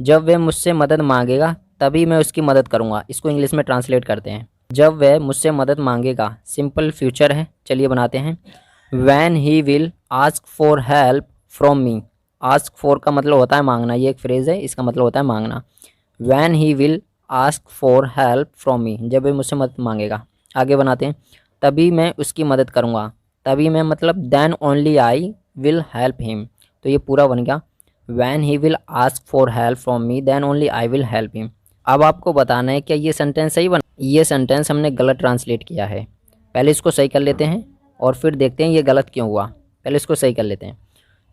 जब वह मुझसे मदद मांगेगा तभी मैं उसकी मदद करूँगा। इसको इंग्लिश में ट्रांसलेट करते हैं। जब वह मुझसे मदद मांगेगा सिंपल फ्यूचर है। चलिए बनाते हैं। Van he will ask for help from me. Ask for का मतलब होता है मांगना, ये एक फ्रेज़ है, इसका मतलब होता है मांगना। Van he will ask for help from मी, जब वह मुझसे मदद मांगेगा। आगे बनाते हैं। तभी मैं उसकी मदद करूँगा। तभी मैं मतलब then only I will help him. तो ये पूरा बन गया। When he will ask for help from me then only I will help him. अब आपको बताना है क्या ये सेंटेंस सही बना। ये सेंटेंस हमने गलत ट्रांसलेट किया है। पहले इसको सही कर लेते हैं और फिर देखते हैं ये गलत क्यों हुआ। पहले इसको सही कर लेते हैं।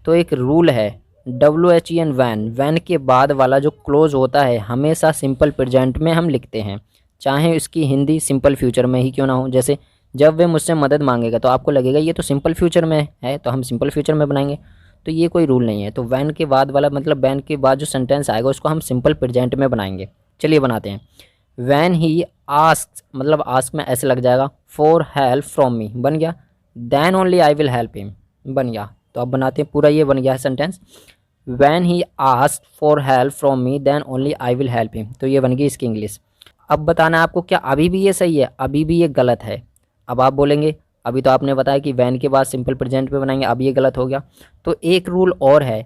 तो एक रूल है WHEN वैन, वैन के बाद वाला जो क्लोज होता है हमेशा सिंपल प्रेजेंट में हम लिखते हैं, चाहे इसकी हिंदी सिंपल फ्यूचर में ही क्यों ना हो। जैसे जब वे मुझसे मदद मांगेगा तो आपको लगेगा ये तो सिंपल फ्यूचर में है, तो हम सिंपल फ्यूचर में बनाएंगे। तो ये कोई रूल नहीं है। तो वैन के बाद वाला मतलब वैन के बाद जो सेंटेंस आएगा उसको हम सिंपल प्रेजेंट में बनाएंगे। चलिए बनाते हैं। वैन ही आस्क, मतलब आस्क में ऐसे लग जाएगा, फॉर हेल्प फ्रॉम मी बन गया। Then only I will help him बन गया। तो अब बनाते हैं, पूरा ये बन गया है sentence. When he ask for help from me then only I will help him. तो ये बन गई इसकी इंग्लिश। अब बताना है आपको क्या अभी भी ये सही है, अभी भी ये गलत है। अब आप बोलेंगे अभी तो आपने बताया कि वैन के बाद सिंपल प्रेजेंट पे बनाएंगे, अब ये गलत हो गया। तो एक रूल और है,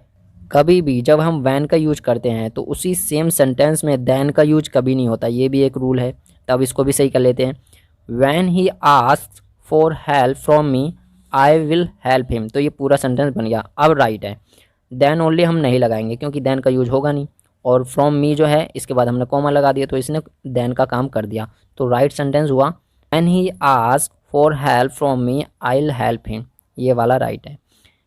कभी भी जब हम वैन का यूज करते हैं तो उसी सेम सेंटेंस में देन का यूज कभी नहीं होता, ये भी एक रूल है। तब इसको भी सही कर लेते हैं। Van he ask for help from me I will help him. तो ये पूरा सेंटेंस बन गया। अब राइट है। देन ओनली हम नहीं लगाएंगे क्योंकि देन का यूज होगा नहीं, और फ्रॉम मी जो है इसके बाद हमने कॉमा लगा दिया तो इसने देन का काम कर दिया। तो राइट सेंटेंस हुआ van he ask for help from me I will help him, ये वाला राइट है।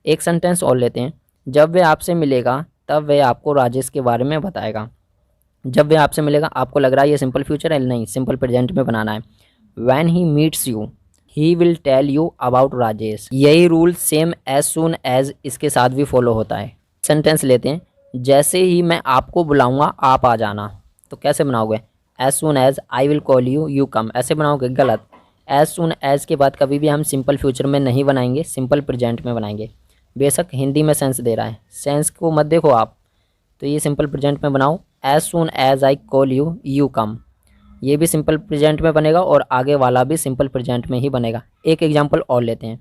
एक सेंटेंस और लेते हैं। जब वह आपसे मिलेगा तब वह आपको राजेश के बारे में बताएगा। जब वह आपसे मिलेगा, आपको लग रहा है ये सिंपल फ्यूचर है, नहीं सिंपल प्रेजेंट में बनाना है। When he meets you he will tell you about Rajesh. यही rule same as soon as इसके साथ भी फॉलो होता है। सेंटेंस लेते हैं। जैसे ही मैं आपको बुलाऊंगा आप आ जाना। तो कैसे बनाओगे, as soon as I will call you you come, ऐसे बनाओगे, गलत। एज सुन एज के बाद कभी भी हम सिंपल फ्यूचर में नहीं बनाएंगे, सिंपल प्रेजेंट में बनाएंगे। बेशक हिंदी में सेंस दे रहा है, सेंस को मत देखो आप। तो ये सिंपल प्रेजेंट में बनाओ। As soon as I call you you come, ये भी सिंपल प्रेजेंट में बनेगा और आगे वाला भी सिंपल प्रेजेंट में ही बनेगा। एक एग्जांपल और लेते हैं।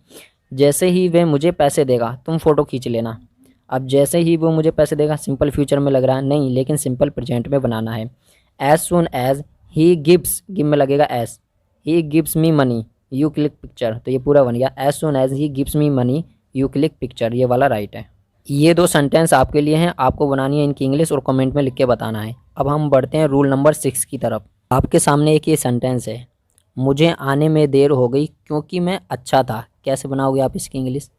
जैसे ही वह मुझे पैसे देगा तुम फ़ोटो खींच लेना। अब जैसे ही वो मुझे पैसे देगा सिंपल फ्यूचर में लग रहा है, नहीं, लेकिन सिंपल प्रेजेंट में बनाना है। As soon as he gives, give में लगेगा S, he gives me money you click picture. तो ये पूरा बन गया। As soon as he gives me money you click picture, ये वाला राइट है। ये दो सेंटेंस आपके लिए हैं, आपको बनानी है इनकी इंग्लिश और कमेंट में लिख के बताना है। अब हम बढ़ते हैं रूल नंबर 6 की तरफ। आपके सामने एक ये सेंटेंस है, मुझे आने में देर हो गई क्योंकि मैं अच्छा था। कैसे बनाओगे आप इसकी इंग्लिश,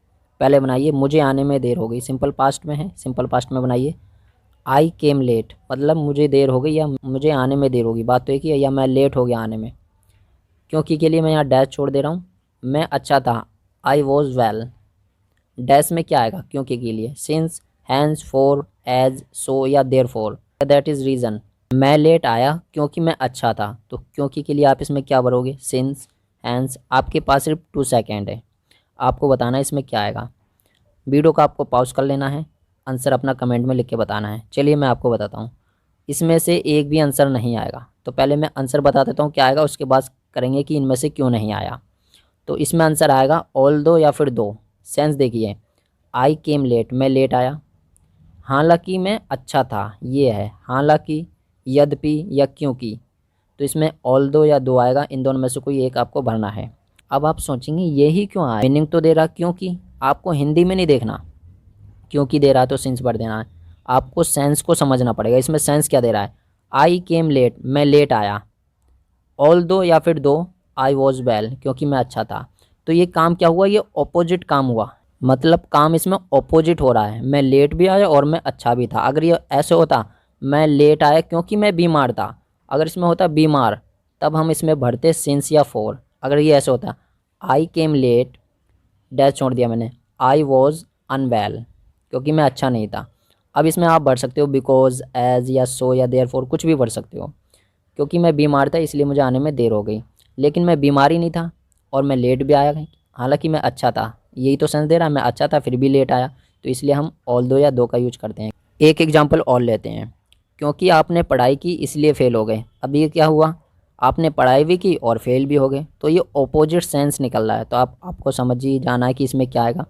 पहले बनाइए मुझे आने में देर हो गई, सिंपल पास्ट में है, सिंपल पास्ट में बनाइए। आई केम लेट, मतलब मुझे देर हो गई या मुझे आने में देर होगी, बात तो एक ही है, या मैं लेट हो गया आने में। क्योंकि के लिए मैं यहाँ डैश छोड़ दे रहा हूँ। मैं अच्छा था, आई वॉज वेल। डैश में क्या आएगा क्योंकि के लिए, since, hence, for, as, so या therefore, that is reason. मैं लेट आया क्योंकि मैं अच्छा था, तो क्योंकि के लिए आप इसमें क्या भरोगे, सिंस, हैंस। आपके पास सिर्फ 2 सेकेंड है, आपको बताना है इसमें क्या आएगा। वीडियो को आपको पॉज कर लेना है, आंसर अपना कमेंट में लिख के बताना है। चलिए मैं आपको बताता हूँ, इसमें से एक भी आंसर नहीं आएगा। तो पहले मैं आंसर बता देता हूँ क्या आएगा, उसके बाद करेंगे कि इनमें से क्यों नहीं आया। तो इसमें आंसर आएगा ऑल दो या फिर दो। सेंस देखिए, आई केम लेट, मैं लेट आया, हालांकि मैं अच्छा था, ये है हालांकि, यद्यपि या क्योंकि। तो इसमें ऑल दो या दो आएगा, इन दोनों में से कोई एक आपको भरना है। अब आप सोचेंगे यही क्यों आया, मीनिंग तो दे रहा क्योंकि, आपको हिंदी में नहीं देखना क्योंकि दे रहा है तो सेंस भर देना है, आपको सेंस को समझना पड़ेगा। इसमें सेंस क्या दे रहा है, आई केम लेट, मैं लेट आया, ऑल दो या फिर दो, आई वॉज वेल, क्योंकि मैं अच्छा था। तो ये काम क्या हुआ, ये ऑपोजिट काम हुआ, मतलब काम इसमें ऑपोजिट हो रहा है। मैं लेट भी आया और मैं अच्छा भी था। अगर ये ऐसे होता मैं लेट आया क्योंकि मैं बीमार था, अगर इसमें होता बीमार, तब हम इसमें भरते सिंस या फॉर। अगर ये ऐसे होता आई केम लेट, डैश छोड़ दिया मैंने, आई वॉज अनवेल, क्योंकि मैं अच्छा नहीं था। अब इसमें आप भर सकते हो बिकॉज, एज या सो या देयर फॉर, कुछ भी भर सकते हो। क्योंकि मैं बीमार था इसलिए मुझे आने में देर हो गई, लेकिन मैं बीमार ही नहीं था और मैं लेट भी आया, हालांकि मैं अच्छा था। यही तो सेंस दे रहा है, मैं अच्छा था फिर भी लेट आया। तो इसलिए हम ऑल दो या दो का यूज करते हैं। एक एग्जांपल और लेते हैं। क्योंकि आपने पढ़ाई की इसलिए फेल हो गए। अब ये क्या हुआ, आपने पढ़ाई भी की और फेल भी हो गए, तो ये ऑपोजिट सेंस निकल रहा है। तो आपको समझ ही जाना है कि इसमें क्या आएगा,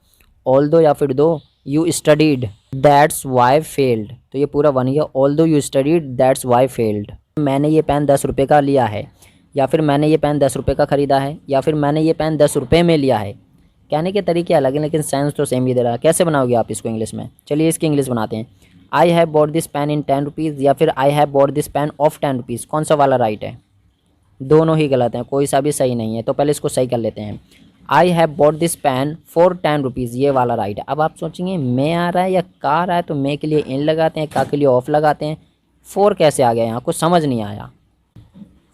ऑल्दो या फिर दो you studied that's why failed. तो ये पूरा बन गया, although you studied that's why failed. मैंने ये पेन 10 रुपये का लिया है, या फिर मैंने ये पेन 10 रुपये का ख़रीदा है, या फिर मैंने ये पेन 10 रुपये में लिया है। कहने के तरीके अलग हैं लेकिन सेंस तो सेम ही दे रहा है। कैसे बनाओगे आप इसको इंग्लिश में, चलिए इसकी इंग्लिश बनाते हैं। I have bought this pain in 10 rupees या फिर आई have bought this pain of 10 rupees, कौन सा वाला राइट है? दोनों ही गलत हैं, कोई सा भी सही नहीं है। तो पहले इसको सही कर लेते हैं। I have bought this pen for 10 rupees, ये वाला राइट है। अब आप सोचेंगे मैं आ रहा है या का आ रहा है, तो मैं के लिए इन लगाते हैं, का के लिए ऑफ लगाते हैं। फोर कैसे आ गया यहाँ, कुछ समझ नहीं आया।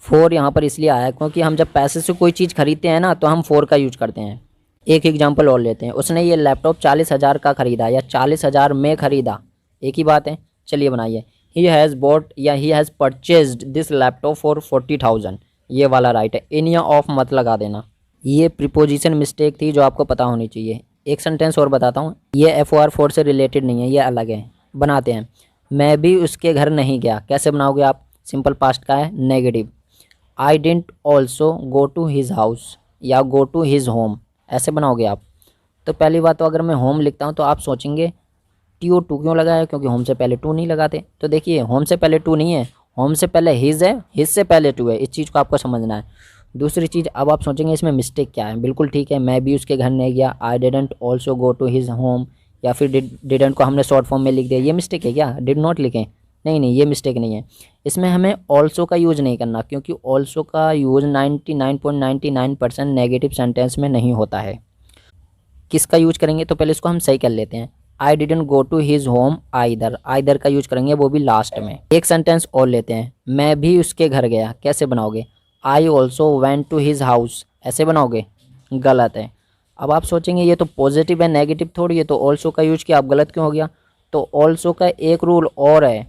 फोर यहाँ पर इसलिए आया क्योंकि हम जब पैसे से कोई चीज़ खरीदते हैं ना तो हम फोर का यूज करते हैं। एक एग्जाम्पल और लेते हैं, उसने ये लैपटॉप 40,000 का ख़रीदा या 40,000 में ख़रीदा, एक ही बात है। चलिए बनाइए, ही हैज़ बॉट या he has purchased this laptop for 40,000, ये वाला राइट है। इन या ऑफ मत लगा देना, ये प्रीपोजिशन मिस्टेक थी जो आपको पता होनी चाहिए। एक सेंटेंस और बताता हूँ, ये FOR से रिलेटेड नहीं है, ये अलग है। बनाते हैं, मैं भी उसके घर नहीं गया। कैसे बनाओगे आप, सिंपल पास्ट का है, negative. I didn't also go to his house या गो टू हिज होम, ऐसे बनाओगे आप। तो पहली बात तो अगर मैं होम लिखता हूँ तो आप सोचेंगे TO टू क्यों लगाया, क्योंकि होम से पहले टू नहीं लगाते। तो देखिए होम से पहले टू नहीं है, होम से पहले हिज है, हिज से पहले टू है। इस चीज़ को आपको समझना है। दूसरी चीज़, अब आप सोचेंगे इसमें मिस्टेक क्या है। बिल्कुल ठीक है, मैं भी उसके घर नहीं गया, I didn't also go to his home, या फिर डिडंट को हमने शॉर्ट फॉर्म में लिख दिया, ये मिस्टेक है क्या? डिड नॉट लिखें, नहीं ये मिस्टेक नहीं है। इसमें हमें ऑल्सो का यूज़ नहीं करना, क्योंकि ऑल्सो का यूज़ 99.99% नेगेटिव सेंटेंस में नहीं होता है। किसका यूज करेंगे, तो पहले इसको हम सही कर लेते हैं। I didn't go to his home either, either का यूज करेंगे, वो भी लास्ट में। एक सेंटेंस और लेते हैं, मैं भी उसके घर गया। कैसे बनाओगे, I also went to his house, ऐसे बनाओगे, गलत है। अब आप सोचेंगे ये तो पॉजिटिव है, नेगेटिव थोड़ी है, तो ऑल्सो का यूज किया, अब गलत क्यों हो गया? तो ऑल्सो का एक रूल और है,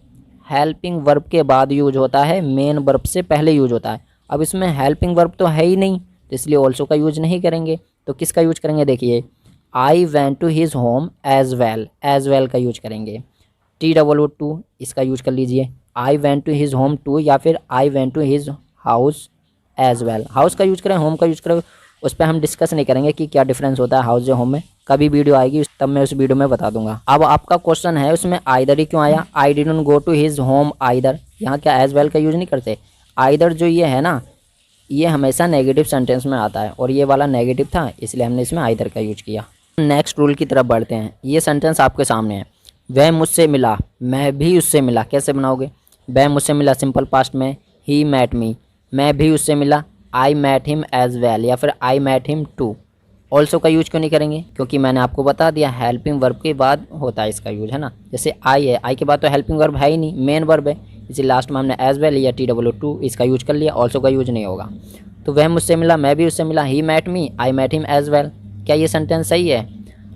हेल्पिंग वर्ब के बाद यूज होता है, मेन वर्ब से पहले यूज होता है। अब इसमें हेल्पिंग वर्ब तो है ही नहीं, तो इसलिए ऑल्सो का यूज नहीं करेंगे। तो किसका यूज करेंगे, देखिए I went to his home as well का यूज करेंगे। TOO इसका यूज कर लीजिए, I went to his home too, या फिर I went to his house as well. House का यूज करें, होम का यूज करें, उस पर हम डिस्कस नहीं करेंगे कि क्या डिफरेंस होता है हाउस या होम में। कभी वीडियो आएगी तब मैं उस वीडियो में बता दूंगा। अब आपका क्वेश्चन है उसमें आइदर ही क्यों आया, I didn't go to his home either, यहाँ क्या एज वेल का यूज नहीं करते? आइदर जो ये है ना, ये हमेशा नेगेटिव सेंटेंस में आता है, और ये वाला नेगेटिव था, इसलिए हमने इसमें आइदर का यूज किया। नेक्स्ट रूल की तरफ बढ़ते हैं। ये सेंटेंस आपके सामने है, वह मुझसे मिला, मैं भी उससे मिला। कैसे बनाओगे, वह मुझसे मिला सिंपल पास्ट में, ही मैट मी, मैं भी उससे मिला, आई मैट हिम एज वेल, या फिर आई मैट हिम टू। ऑल्सो का यूज क्यों नहीं करेंगे, क्योंकि मैंने आपको बता दिया हेल्पिंग वर्ब के बाद होता है इसका यूज, है ना। जैसे आई है, आई के बाद तो हेल्पिंग वर्ब है ही नहीं, मेन वर्ब है, इसी लास्ट में हमने एज वेल या TOO इसका यूज कर लिया, ऑल्सो का यूज नहीं होगा। तो वह मुझसे मिला, मैं भी उससे मिला, ही मैट मी, आई मैट हिम एज वेल। क्या ये सेंटेंस सही है?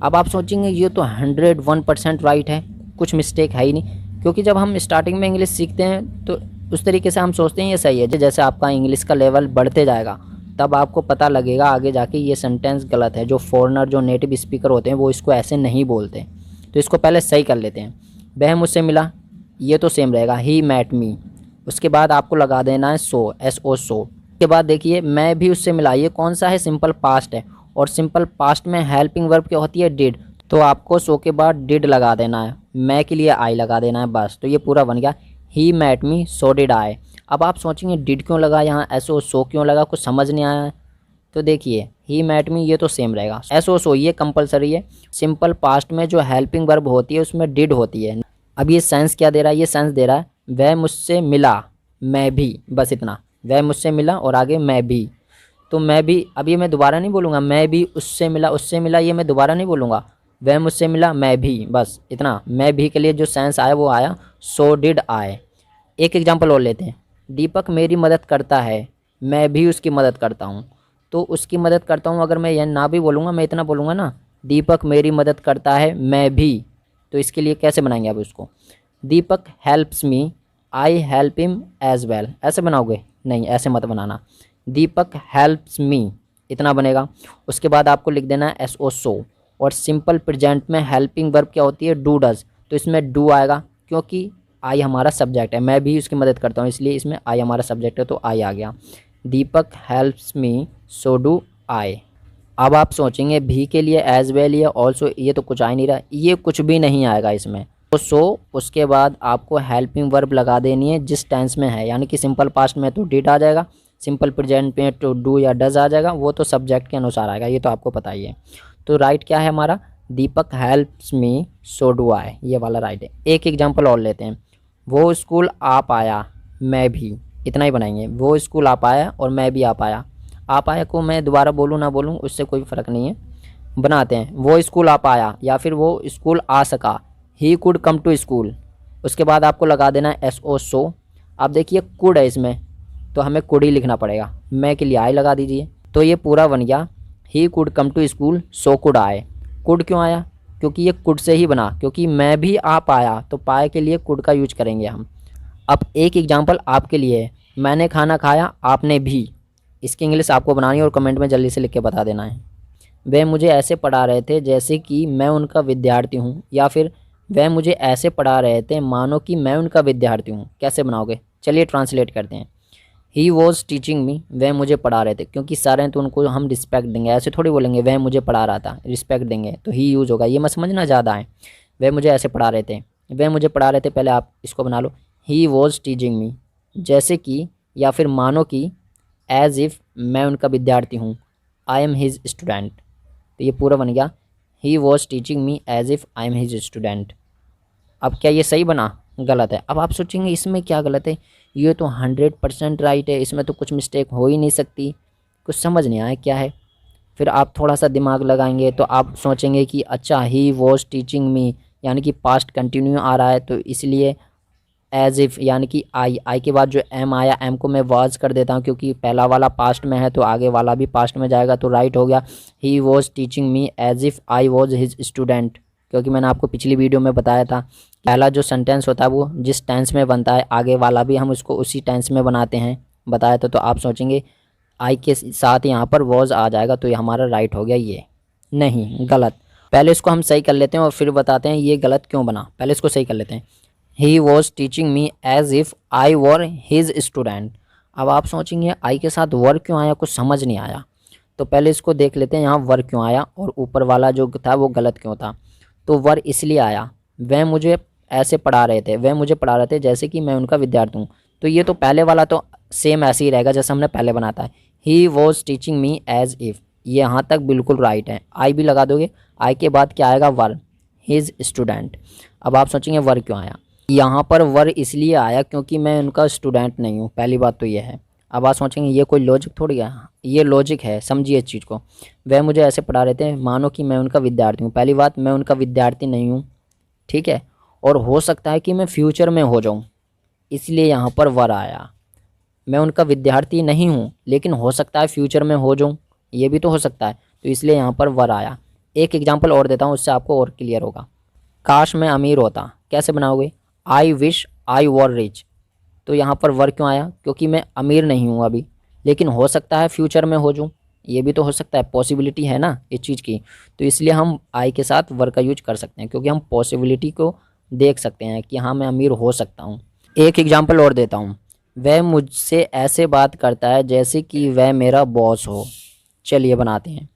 अब आप सोचेंगे ये तो 101% राइट है, कुछ मिस्टेक है ही नहीं, क्योंकि जब हम स्टार्टिंग में इंग्लिश सीखते हैं तो उस तरीके से हम सोचते हैं ये सही है। जैसे आपका इंग्लिश का लेवल बढ़ते जाएगा तब आपको पता लगेगा आगे जाके ये सेंटेंस गलत है। जो फॉरेनर, जो नेटिव स्पीकर होते हैं वो इसको ऐसे नहीं बोलते, तो इसको पहले सही कर लेते हैं। वह मुझसे मिला, ये तो सेम रहेगा, ही मैट मी। उसके बाद आपको लगा देना है SO सो। उसके बाद देखिए मैं भी उससे मिला, ये कौन सा है, सिंपल पास्ट है, और सिंपल पास्ट में हेल्पिंग वर्ब क्या होती है, डिड। तो आपको सो के बाद डिड लगा देना है, मैं के लिए आई लगा देना है, बस। तो ये पूरा बन गया, ही mat me so did I. अब आप सोचेंगे डिड क्यों लगा यहाँ, SO सो क्यों लगा, कुछ समझ नहीं आया है। तो देखिए ही मैट मी ये तो सेम रहेगा, SO सो ये कंपलसरी है। सिंपल पास्ट में जो हेल्पिंग वर्ब होती है उसमें डिड होती है। अब ये सेंस क्या दे रहा है, ये सेंस दे रहा है वह मुझसे मिला, मैं भी, बस इतना, वह मुझसे मिला और आगे मैं भी। तो मैं भी, अब ये मैं दोबारा नहीं बोलूँगा, मैं भी उससे मिला, ये मैं दोबारा नहीं बोलूँगा, वह मुझसे मिला, मैं भी, बस इतना। मैं भी के लिए जो सेंस आया वो आया, सो डिड आई। एक एग्जांपल और लेते हैं, दीपक मेरी मदद करता है, मैं भी उसकी मदद करता हूँ। तो उसकी मदद करता हूँ अगर मैं यह ना भी बोलूँगा, मैं इतना बोलूँगा ना, दीपक मेरी मदद करता है, मैं भी। तो इसके लिए कैसे बनाएंगे आप उसको, Deepak helps me, I help him as well, ऐसे बनाओगे? नहीं, ऐसे मत बनाना, दीपक हेल्प्स मी, इतना बनेगा। उसके बाद आपको लिख देना है SO सो। और सिंपल प्रेजेंट में हेल्पिंग वर्ब क्या होती है, डू डज, तो इसमें डू आएगा, क्योंकि आई हमारा सब्जेक्ट है, मैं भी उसकी मदद करता हूँ, इसलिए इसमें आई हमारा सब्जेक्ट है तो आई आ गया। Deepak helps me so do I. अब आप सोचेंगे भी के लिए एज वेल या ऑल्सो, ये तो कुछ आ ही नहीं रहा, ये कुछ भी नहीं आएगा इसमें। तो सो उसके बाद आपको हेल्पिंग वर्ब लगा देनी है जिस टेंस में है, यानी कि सिंपल पास्ट में तो डिड आ जाएगा, सिंपल प्रेजेंट में तो डू या डज आ जाएगा, वो तो सब्जेक्ट के अनुसार आएगा, ये तो आपको पता ही है। तो राइट क्या है हमारा, दीपक हेल्प्स मी सो डू आई, ये वाला राइट है। एक एग्जांपल और लेते हैं, वो स्कूल आ पाया मैं भी, इतना ही बनाएंगे, वो स्कूल आ पाया और मैं भी आ पाया। आ पाया को मैं दोबारा बोलूँ ना बोलूँ उससे कोई फ़र्क नहीं है, बनाते हैं वो स्कूल आ पाया या फिर वो स्कूल आ सका, he could come to school. उसके बाद आपको लगा देना है एस ओ सो। अब देखिए कुड है इसमें तो हमें कुड ही लिखना पड़ेगा, मैं के लिए आई लगा दीजिए, तो ये पूरा बन गया he could come to school so could आए। कुड क्यों आया, क्योंकि ये कुड से ही बना, क्योंकि मैं भी आ पाया तो पाए के लिए कुड का यूज करेंगे हम। अब एक एग्जांपल आपके लिए है, मैंने खाना खाया आपने भी, इसकी इंग्लिश आपको बनानी है और कमेंट में जल्दी से लिख के बता देना है। वह मुझे ऐसे पढ़ा रहे थे जैसे कि मैं उनका विद्यार्थी हूँ, या फिर वह मुझे ऐसे पढ़ा रहे थे मानो कि मैं उनका विद्यार्थी हूँ। कैसे बनाओगे, चलिए ट्रांसलेट करते हैं। ही वॉज टीचिंग मी, वह मुझे पढ़ा रहे थे, क्योंकि सारे हैं तो उनको हम रिस्पेक्ट देंगे, ऐसे थोड़ी बोलेंगे वह मुझे पढ़ा रहा था, रिस्पेक्ट देंगे तो ही यूज़ होगा, ये मत समझना ज़्यादा है। वह मुझे ऐसे पढ़ा रहे थे, वह मुझे पढ़ा रहे थे, पहले आप इसको बना लो, ही वॉज टीचिंग मी, जैसे कि या फिर मानो कि, एज़ इफ़ मैं उनका विद्यार्थी हूँ, आई एम हिज स्टूडेंट। तो ये पूरा बन गया he was teaching me as if I am his student. अब क्या ये सही बना, गलत है। अब आप सोचेंगे इसमें क्या गलत है, ये तो 100% राइट है, इसमें तो कुछ मिस्टेक हो ही नहीं सकती, कुछ समझ नहीं आया क्या है। फिर आप थोड़ा सा दिमाग लगाएंगे तो आप सोचेंगे कि अच्छा ही वॉज टीचिंग मी यानी कि पास्ट कंटिन्यू आ रहा है तो इसलिए एज इफ़ यानी कि आई के बाद जो एम आया, एम को मैं वॉज कर देता हूँ क्योंकि पहला वाला पास्ट में है तो आगे वाला भी पास्ट में जाएगा, तो राइट हो गया he was teaching me as if I was his student. क्योंकि मैंने आपको पिछली वीडियो में बताया था पहला जो सेंटेंस होता है वो जिस टेंस में बनता है आगे वाला भी हम उसको उसी टेंस में बनाते हैं, बताया था। तो आप सोचेंगे आई के साथ यहाँ पर वॉज आ जाएगा तो ये हमारा राइट हो गया, ये नहीं गलत। पहले इसको हम सही कर लेते हैं और फिर बताते हैं ये गलत क्यों बना, पहले इसको सही कर लेते हैं। He was teaching me as if I were his student. अब आप सोचेंगे आई के साथ वर क्यों आया, कुछ समझ नहीं आया, तो पहले इसको देख लेते हैं यहाँ वर क्यों आया और ऊपर वाला जो था वो गलत क्यों था। तो वर इसलिए आया, वह मुझे ऐसे पढ़ा रहे थे, वह मुझे पढ़ा रहे थे जैसे कि मैं उनका विद्यार्थी हूँ, तो ये तो पहले वाला तो सेम ऐसे ही रहेगा जैसे हमने पहले बनाता है। He was teaching me as if, ये यहाँ तक बिल्कुल राइट है। आई भी लगा दोगे, आई के बाद क्या आएगा वर, हिज स्टूडेंट। अब आप सोचेंगे वर क्यों आया, यहाँ पर वर इसलिए आया क्योंकि मैं उनका स्टूडेंट नहीं हूँ, पहली बात तो ये है। अब आप सोचेंगे ये कोई लॉजिक थोड़ी है, ये लॉजिक है, समझिए इस चीज़ को। वह मुझे ऐसे पढ़ा रहे थे मानो कि मैं उनका विद्यार्थी हूँ, पहली बात मैं उनका विद्यार्थी नहीं हूँ, ठीक है, और हो सकता है कि मैं फ्यूचर में हो जाऊँ, इसलिए यहाँ पर वर आया। मैं उनका विद्यार्थी नहीं हूँ लेकिन हो सकता है फ्यूचर में हो जाऊँ, ये भी तो हो सकता है, तो इसलिए यहाँ पर वर आया। एक एग्जाम्पल और देता हूँ उससे आपको और क्लियर होगा। काश मैं अमीर होता, कैसे बनाओगे, I wish I were rich. तो यहाँ पर वर क्यों आया, क्योंकि मैं अमीर नहीं हूँ अभी, लेकिन हो सकता है फ्यूचर में हो जाऊँ, ये भी तो हो सकता है, पॉसिबिलिटी है ना इस चीज़ की, तो इसलिए हम आई के साथ वर का यूज कर सकते हैं क्योंकि हम पॉसिबिलिटी को देख सकते हैं कि हाँ मैं अमीर हो सकता हूँ। एक एग्जाम्पल और देता हूँ, वह मुझसे ऐसे बात करता है जैसे कि वह मेरा बॉस हो। चलिए बनाते हैं,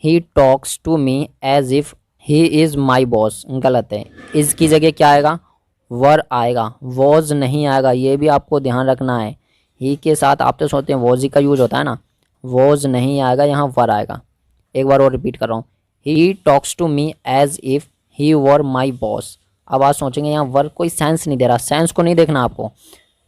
he talks to me as if he is my boss. गलत है, इसकी जगह क्या आएगा, वर आएगा, वॉज नहीं आएगा, ये भी आपको ध्यान रखना है। ही के साथ आप तो सोचते हैं वॉज ही का यूज होता है ना, वॉज नहीं आएगा, यहाँ वर आएगा। एक बार और रिपीट कर रहा हूँ, he talks to me as if he were my boss. अब आप सोचेंगे यहाँ वर कोई सेंस नहीं दे रहा, सेंस को नहीं देखना आपको।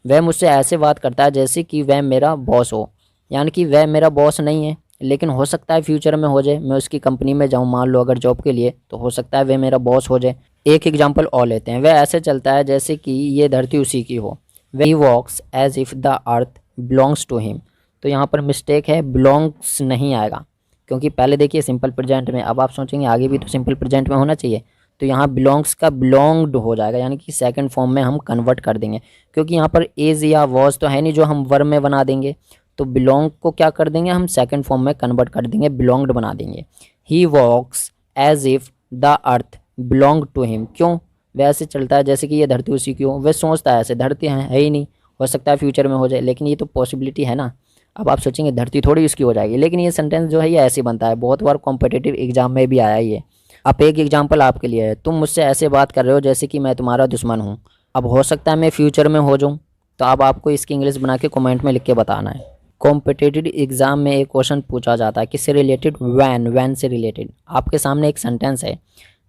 वह मुझसे ऐसे बात करता है जैसे कि वह मेरा बॉस हो, यानी कि वह मेरा बॉस नहीं है लेकिन हो सकता है फ्यूचर में हो जाए, मैं उसकी कंपनी में जाऊँ मान लो अगर जॉब के लिए, तो हो सकता है वह मेरा बॉस हो जाए। एक एग्जांपल और लेते हैं, वह ऐसे चलता है जैसे कि ये धरती उसी की हो। He walks as if the earth belongs to him. तो यहाँ पर मिस्टेक है, बिलोंग्स नहीं आएगा क्योंकि पहले देखिए सिंपल प्रेजेंट में, अब आप सोचेंगे आगे भी तो सिंपल प्रेजेंट में होना चाहिए, तो यहाँ बिलोंग्स का बिलोंग्ड हो जाएगा, यानी कि सेकंड फॉर्म में हम कन्वर्ट कर देंगे क्योंकि यहाँ पर इज़ या वॉज तो है नहीं जो हम वर्ब में बना देंगे, तो बिलोंग को क्या कर देंगे हम सेकंड फॉर्म में कन्वर्ट कर देंगे, बिलोंग्ड बना देंगे। He walks as if the earth belong to him. क्यों, वैसे चलता है जैसे कि ये धरती उसी की हो। वह सोचता है ऐसे, धरती है ही नहीं, हो सकता है फ्यूचर में हो जाए, लेकिन ये तो पॉसिबिलिटी है ना। अब आप सोचेंगे धरती थोड़ी उसकी हो जाएगी, लेकिन ये सेंटेंस जो है ये ऐसे बनता है। बहुत बार कॉम्पिटिटिव एग्जाम में भी आया ये। अब एक एग्जाम्पल आपके लिए है, तुम मुझसे ऐसे बात कर रहे हो जैसे कि मैं तुम्हारा दुश्मन हूँ। अब हो सकता है मैं फ्यूचर में हो जाऊँ, तो अब आपको इसकी इंग्लिश बना के कमेंट में लिख के बताना है। कॉम्पिटिटिव एग्जाम में एक क्वेश्चन पूछा जाता है किससे रिलेटेड, वैन से रिलेटेड। आपके सामने एक सेंटेंस है,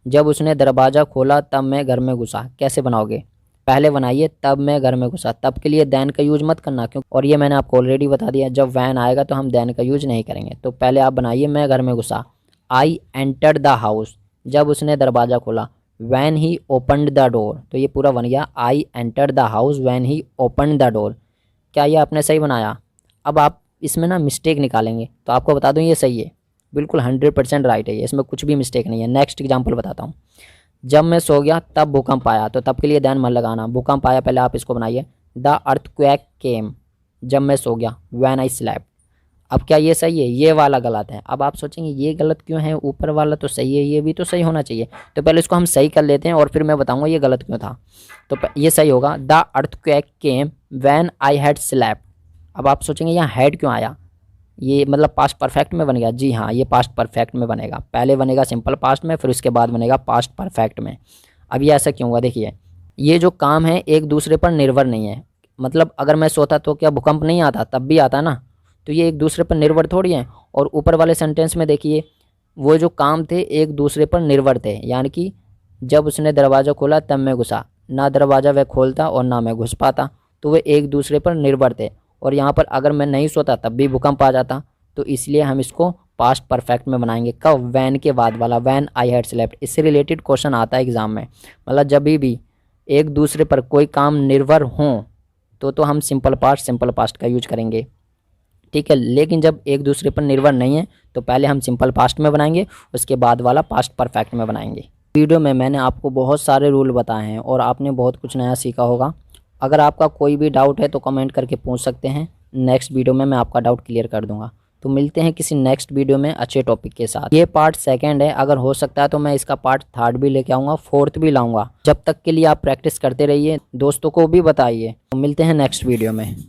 जब उसने दरवाज़ा खोला तब मैं घर में घुसा। कैसे बनाओगे, पहले बनाइए तब मैं घर में घुसा, तब के लिए देन का यूज मत करना, क्योंकि और ये मैंने आपको ऑलरेडी बता दिया, जब वैन आएगा तो हम देन का यूज नहीं करेंगे। तो पहले आप बनाइए मैं घर में घुसा। आई एंटर्ड द हाउस, जब उसने दरवाज़ा खोला। When he opened the door, तो ये पूरा बन गया I entered the house when he opened the door. क्या ये आपने सही बनाया? अब आप इसमें ना मिस्टेक निकालेंगे, तो आपको बता दूं ये सही है, बिल्कुल 100% राइट है ये, इसमें कुछ भी मिस्टेक नहीं है। नेक्स्ट एग्जांपल बताता हूँ। जब मैं सो गया तब भूकंप आया, तो तब के लिए ध्यान मत लगाना, भूकंप आया पहले आप इसको बनाइए। द अर्थक्वेक केम, जब मैं सो गया। When I slept. अब क्या ये सही है? ये वाला गलत है। अब आप सोचेंगे ये गलत क्यों है, ऊपर वाला तो सही है, ये भी तो सही होना चाहिए। तो पहले इसको हम सही कर लेते हैं और फिर मैं बताऊंगा ये गलत क्यों था। तो ये सही होगा, the earthquake came when I had slept. अब आप सोचेंगे यहाँ हैड क्यों आया, ये मतलब पास्ट परफेक्ट में बन गया। जी हाँ, ये पास्ट परफेक्ट में बनेगा, पहले बनेगा सिंपल पास्ट में, फिर उसके बाद बनेगा पास्ट परफेक्ट में। अब ये ऐसा क्यों हुआ, देखिए ये जो काम है एक दूसरे पर निर्भर नहीं है। मतलब अगर मैं सोता तो क्या भूकंप नहीं आता, तब भी आता ना, तो ये एक दूसरे पर निर्भर थोड़ी हैं। और ऊपर वाले सेंटेंस में देखिए वो जो काम थे एक दूसरे पर निर्भर थे, यानी कि जब उसने दरवाज़ा खोला तब मैं घुसा, ना दरवाज़ा वह खोलता और ना मैं घुस पाता, तो वे एक दूसरे पर निर्भर थे। और यहाँ पर अगर मैं नहीं सोता तब भी भूकंप आ जाता, तो इसलिए हम इसको पास्ट परफेक्ट में बनाएंगे। कब? वैन के बाद वाला, वैन आई हैड स्लेप्ट। इससे रिलेटेड क्वेश्चन आता है एग्जाम में, मतलब जब भी एक दूसरे पर कोई काम निर्भर हों तो हम सिंपल पास्ट का यूज करेंगे, ठीक है। लेकिन जब एक दूसरे पर निर्भर नहीं है तो पहले हम सिंपल पास्ट में बनाएंगे, उसके बाद वाला पास्ट परफेक्ट में बनाएंगे। वीडियो में मैंने आपको बहुत सारे रूल बताए हैं और आपने बहुत कुछ नया सीखा होगा। अगर आपका कोई भी डाउट है तो कमेंट करके पूछ सकते हैं, नेक्स्ट वीडियो में मैं आपका डाउट क्लियर कर दूंगा। तो मिलते हैं किसी नेक्स्ट वीडियो में अच्छे टॉपिक के साथ। ये पार्ट 2 है, अगर हो सकता है तो मैं इसका पार्ट 3 भी लेके आऊँगा, 4th भी लाऊंगा। जब तक के लिए आप प्रैक्टिस करते रहिए, दोस्तों को भी बताइए। तो मिलते हैं नेक्स्ट वीडियो में।